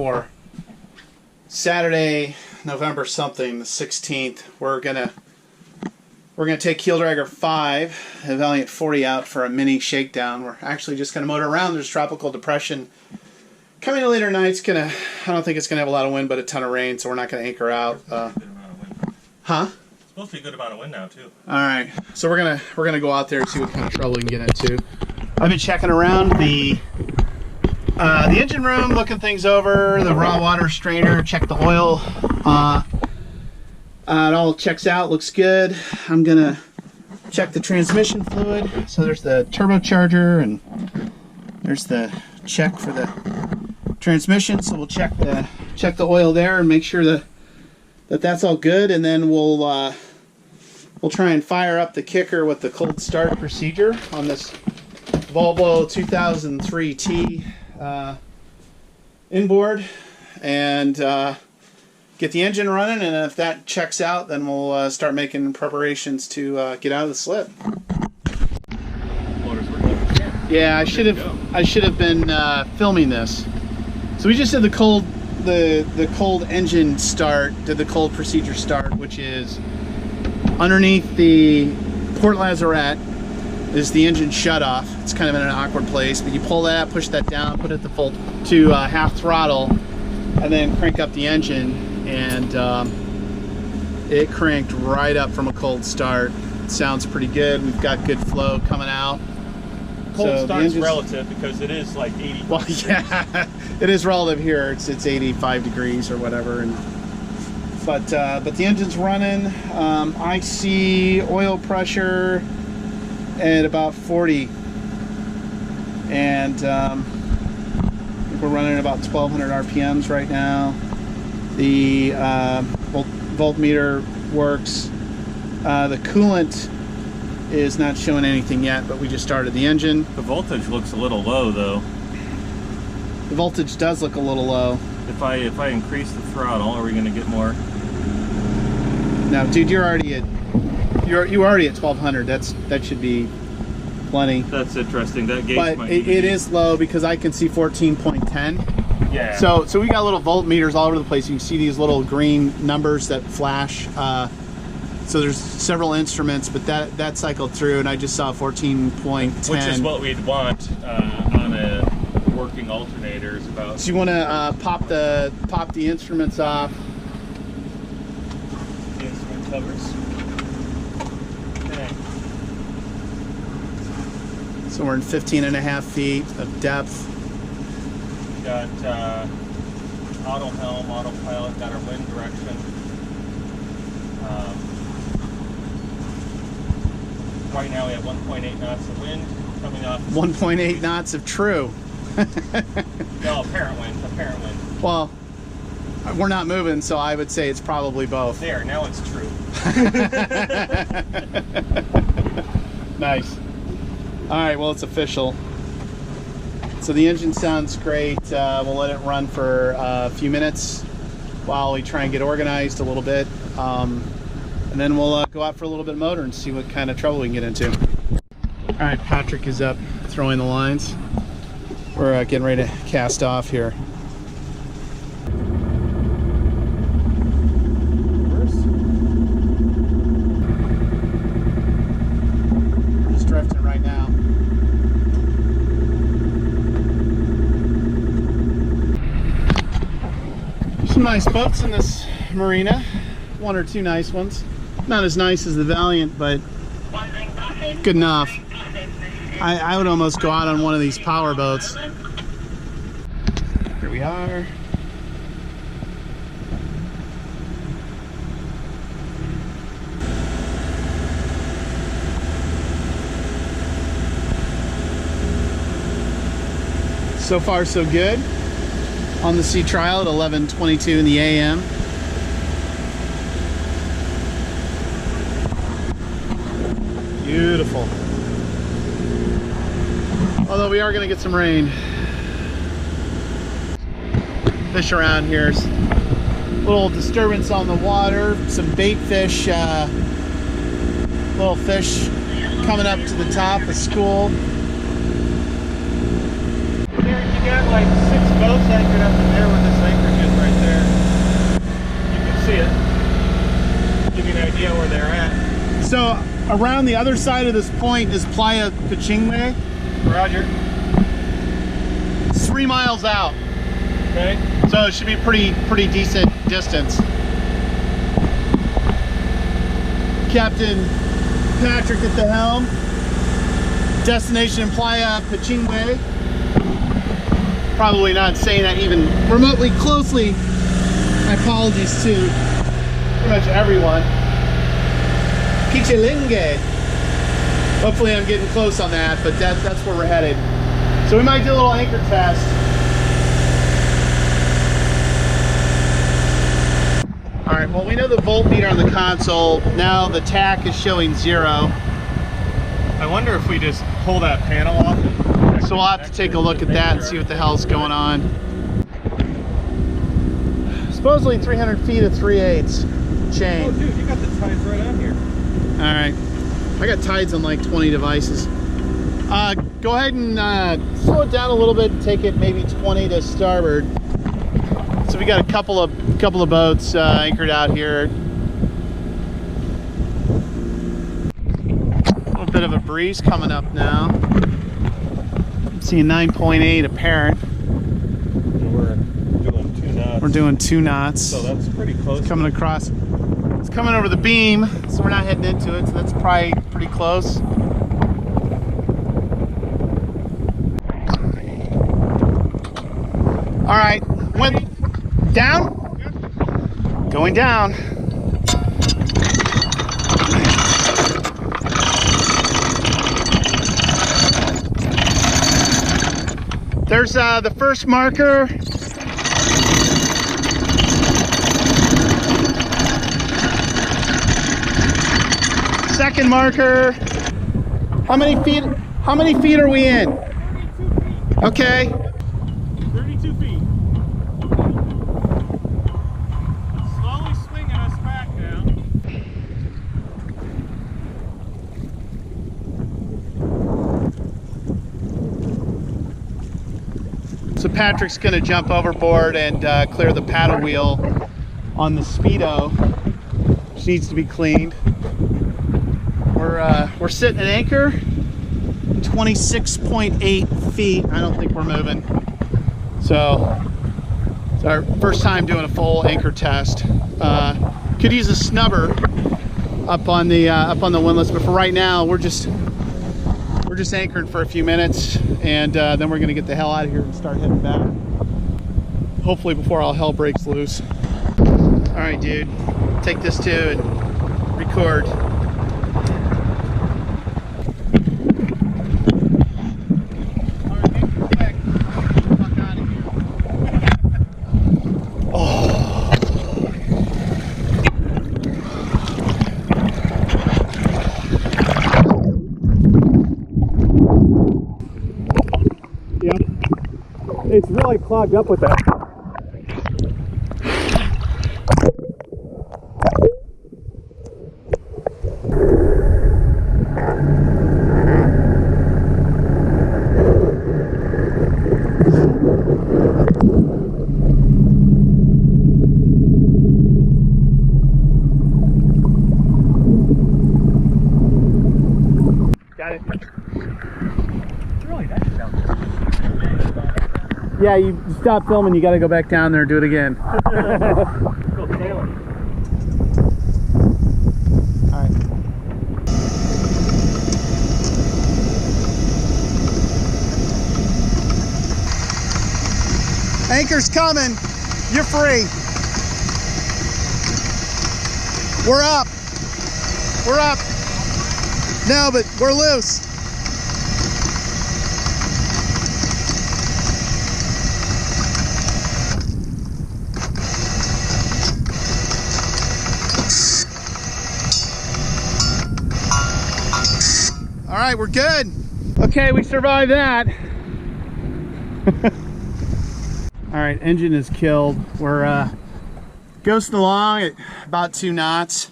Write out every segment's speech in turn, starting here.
for Saturday, November something, the 16th. We're gonna take Keeldragger V, a Valiant 40 out for a mini shakedown. We're actually just gonna motor around. There's tropical depression coming later tonight. I don't think it's gonna have a lot of wind, but a ton of rain, so we're not gonna anchor out. Huh? It's supposed to be a good amount of wind now too. All right, so we're gonna go out there and see what kind of trouble we can get into. I've been checking around the engine room, looking things over, the raw water strainer, check the oil. It all checks out, looks good. I'm gonna check the transmission fluid. So there's the turbocharger and there's the check for the transmission. So we'll check the oil there and make sure that's all good, and then we'll try and fire up the kicker with the cold start procedure on this Volvo 2003T inboard, and get the engine running, and if that checks out, then we'll start making preparations to get out of the slip. Yeah, I should have been filming this. So we just did the cold engine start, did the cold procedure start, which is underneath the port lazarette is the engine shut off. It's kind of in an awkward place, but you pull that, push that down, put it to half throttle, and then crank up the engine, and it cranked right up from a cold start. It sounds pretty good. We've got good flow coming out. Cold start's relative because it is like 80. Well, yeah, it is relative here. It's 85 degrees or whatever, but the engine's running. I see oil pressure at about 40, and I think we're running at about 1200 RPMs right now. The voltmeter works. The coolant is not showing anything yet, but we just started the engine. The voltage looks a little low though. The voltage does look a little low. If I increase the throttle, are we going to get more? No, dude, you're already at 1200. That should be plenty. That's interesting. That gauge but might it is low because I can see 14.10. Yeah. So we got little voltmeters all over the place. You can see these little green numbers that flash. So there's several instruments, but that cycled through, and I just saw 14.10. Which is what we'd want on a working alternator. Is about. So you want to pop the instruments off. The instrument covers. Okay. So we're in 15.5 feet of depth. Got auto helm, autopilot. Got our wind direction. Right now we have 1.8 knots of wind coming off. 1.8 knots of true. No, apparent wind. Well, we're not moving, so I would say it's probably both. There, now it's true. Nice. All right, well, it's official. So the engine sounds great. We'll let it run for a few minutes while we try and get organized a little bit. And then we'll go out for a little bit of motor and see what kind of trouble we can get into. All right, Patrick is up throwing the lines. We're getting ready to cast off here. We're just drifting right now. There's some nice boats in this marina. One or two nice ones. Not as nice as the Valiant, but good enough. I would almost go out on one of these power boats. Here we are. So far so good. On the sea trial at 11:22 in the AM. Beautiful. Although we are going to get some rain. Fish around here. Little disturbance on the water. Some bait fish. Little fish coming up to the top of school. Here, you got like 6 boats anchored up in there with this thing. see it. Give you an idea where they're at. So around the other side of this point is Playa Pichingwe. Roger. It's 3 miles out. Okay. So it should be pretty decent distance. Captain Patrick at the helm. Destination Playa Pichingwe. Probably not saying that even remotely closely. My apologies to pretty much everyone. Pichilingue. Hopefully I'm getting close on that, but that's where we're headed. So we might do a little anchor test. All right, well, we know the voltmeter on the console. Now the tach is showing 0. I wonder if we just pull that panel off. So we'll have to take a look at that and see what the hell's going on. Supposedly 300 feet at 3/8 chain. Oh, dude, you got the tides right on here. All right, I got tides on like 20 devices. Go ahead and slow it down a little bit. Take it maybe 20 to starboard. So we got a couple of boats anchored out here. A little bit of a breeze coming up now. I'm seeing 9.8 apparent. We're doing 2 knots. We're doing 2 knots. So that's pretty close. It's coming across. It's coming over the beam, so we're not heading into it. So that's probably pretty close. All right, went down. Going down. There's the first marker. Second marker. How many feet are we in? 32 feet. Okay. 32 feet. Slowly swinging us back now. So Patrick's gonna jump overboard and clear the paddle wheel on the Speedo, which needs to be cleaned. We're sitting at anchor, 26.8 feet. I don't think we're moving. So it's our first time doing a full anchor test. Could use a snubber up on the windlass, but for right now we're just anchoring for a few minutes, and then we're gonna get the hell out of here and start heading back. Hopefully before all hell breaks loose. All right, dude, take this too and record. It's really clogged up with that. Got it. Really, that's down there. Yeah, you stop filming, you got to go back down there and do it again. Go sailing. All right. Anchor's coming. You're free. We're up. We're up. No, but we're loose. All right, we're good. Okay, we survived that. All right, engine is killed. We're ghosting along at about 2 knots,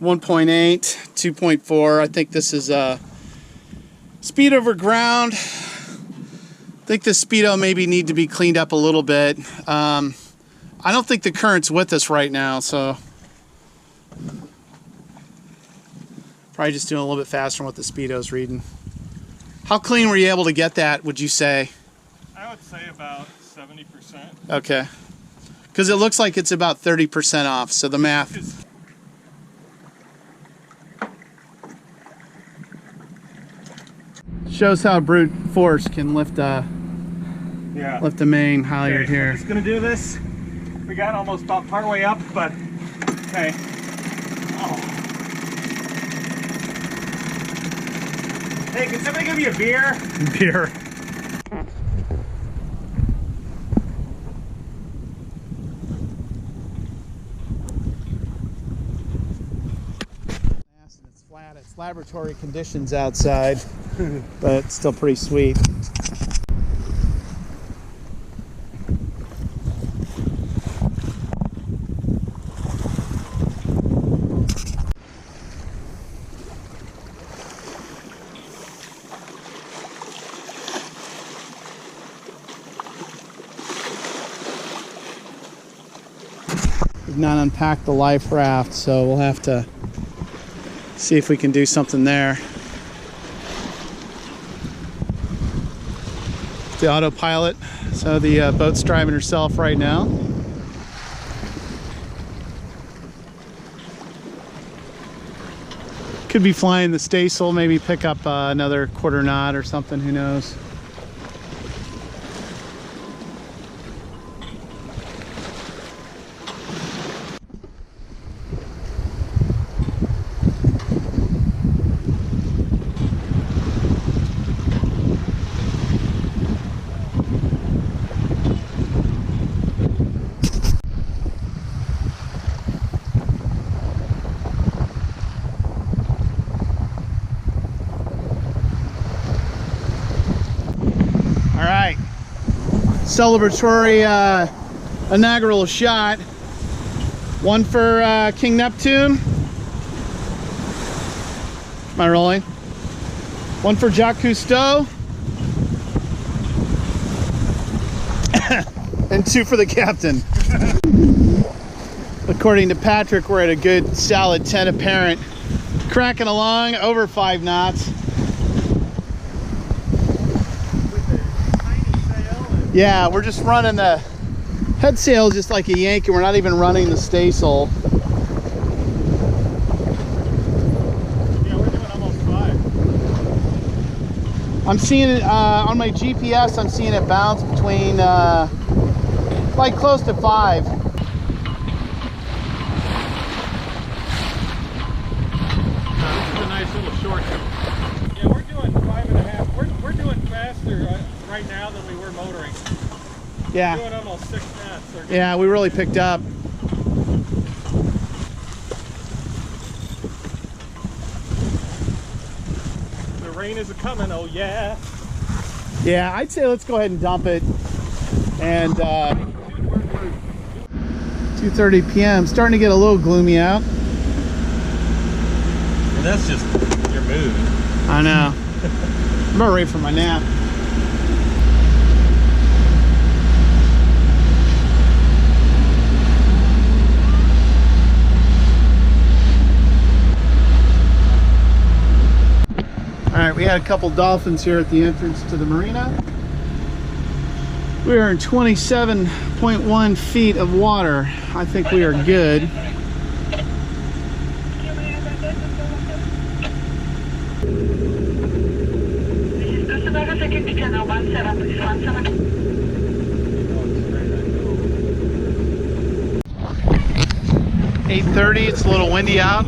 1.8, 2.4. I think this is speed over ground. I think the speedo maybe need to be cleaned up a little bit. I don't think the current's with us right now, so probably just doing a little bit faster than what the speedo's reading. How clean were you able to get that, would you say? I would say about 70%. Okay. Because it looks like it's about 30% off, so the math. Shows how brute force can lift a main halyard here. I'm just gonna do this. We got almost about partway up, but okay. Oh. Hey, can somebody give me a beer? Beer. It's flat. It's laboratory conditions outside, but it's still pretty sweet. We've not unpacked the life raft, so we'll have to see if we can do something there. The autopilot, so the boat's driving herself right now. Could be flying the staysail, maybe pick up another quarter knot or something, who knows. All right, celebratory inaugural shot. One for King Neptune. Am I rolling? One for Jacques Cousteau. And two for the captain. According to Patrick, we're at a good solid 10 apparent. Cracking along over 5 knots. Yeah, we're just running the head sail just like a yank, and we're not even running the staysail. Yeah, we're doing almost 5. I'm seeing it on my GPS. I'm seeing it bounce between like close to 5. This is a nice little short. Yeah, we're doing 5.5. We're doing faster right now than we were motoring. Yeah. We're doing almost 6 knots. Yeah, we really picked up. The rain is a-coming, oh yeah. Yeah, I'd say let's go ahead and dump it. And 2:30 p.m. Starting to get a little gloomy out. And that's just your mood. I know. I'm about ready for my nap. All right, we had a couple dolphins here at the entrance to the marina. We are in 27.1 feet of water. I think we are good. $8:30, it's a little windy out.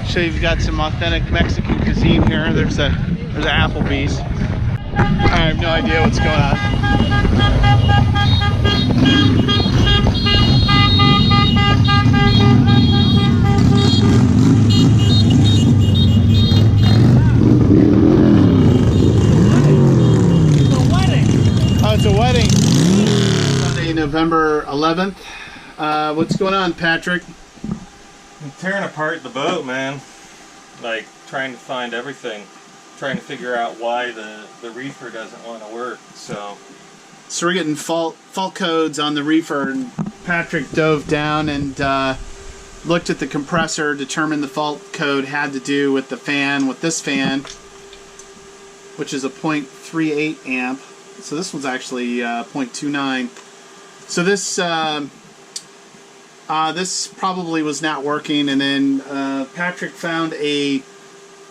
Show you've got some authentic Mexican cuisine here. There's a Applebee's. I have no idea what's going on. It's a wedding. Oh, it's a wedding. Sunday, November 11th. What's going on, Patrick? I'm tearing apart the boat, man. Like, trying to find everything. Trying to figure out why the reefer doesn't want to work, so So we're getting fault codes on the reefer, and Patrick dove down and looked at the compressor, determined the fault code had to do with the fan, with this fan, which is a 0.38 amp. So this one's actually 0.29. So this this probably was not working, and then Patrick found a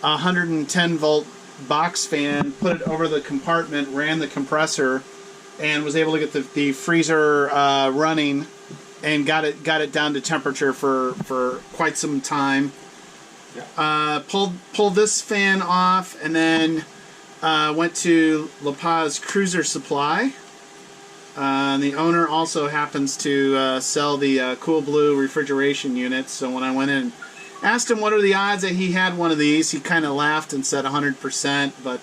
110 volt box fan, put it over the compartment, ran the compressor, and was able to get the freezer running, and got it down to temperature for quite some time. Yeah. Pulled this fan off, and then went to La Paz Cruiser Supply. The owner also happens to sell the Cool Blue refrigeration units. So when I went in, asked him what are the odds that he had one of these, he kind of laughed and said 100%. But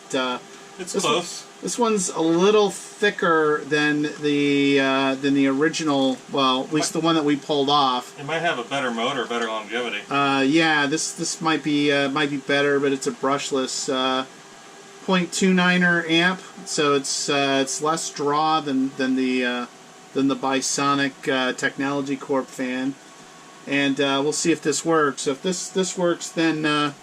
it's close. This one's a little thicker than the original. Well, at least the one that we pulled off. It might have a better motor, better longevity. Yeah, this might be better, but it's a brushless 0.29er amp, so it's less draw than the Bisonic Technology Corp fan, and we'll see if this works. So if this works, then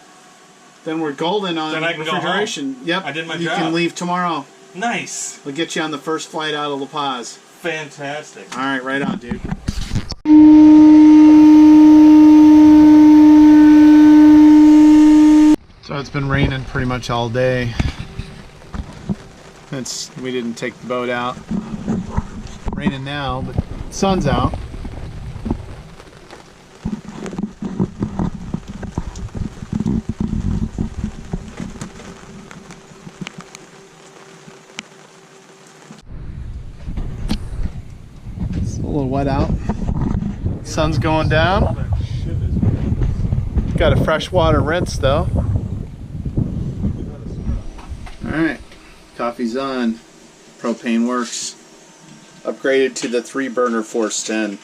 we're golden on refrigeration. Go home. Yep, I did my job. You can leave tomorrow. Nice. We'll get you on the first flight out of La Paz. Fantastic. All right, right on, dude. So it's been raining pretty much all day. We didn't take the boat out. Raining now, but the sun's out. It's a little wet out. Sun's going down. Got a freshwater rinse though. Alright, coffee's on. Propane works. Upgraded to the 3-burner 410.